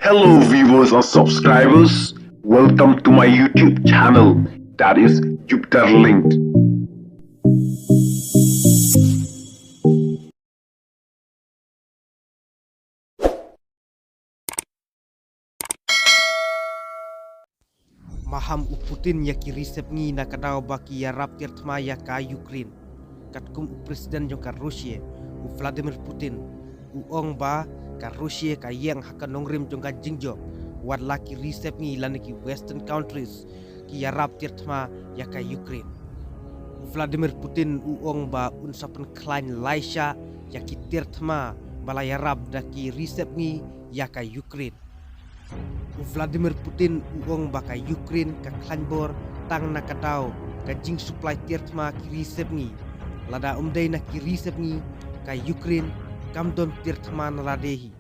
Hello viewers and subscribers, welcome to my YouTube channel, that is Jupiter Linked. Maham Putin yaki risep ngi na kadao baki ya rap tirtma ya ka Ukraine. Katkum presiden jong ka Rusia, Vladimir Putin, ong ba ka Rusia ka yang haka nongrim jong ka jingjo, wad laki risep ngi laniki Western countries ki ya rap tirtma ya ka Ukraine. Vladimir Putin ong ba unsapan klein Laisha yaki tirtma bala ya rap daki risep ngi ya ka Ukraine. Vladimir Putin uong baka Ukraine ka klanbor tang nakatao ka jing supply tirtma ki risep ngi lada umday na ki risep ngi ka Ukraine kamdon tirtma naladehi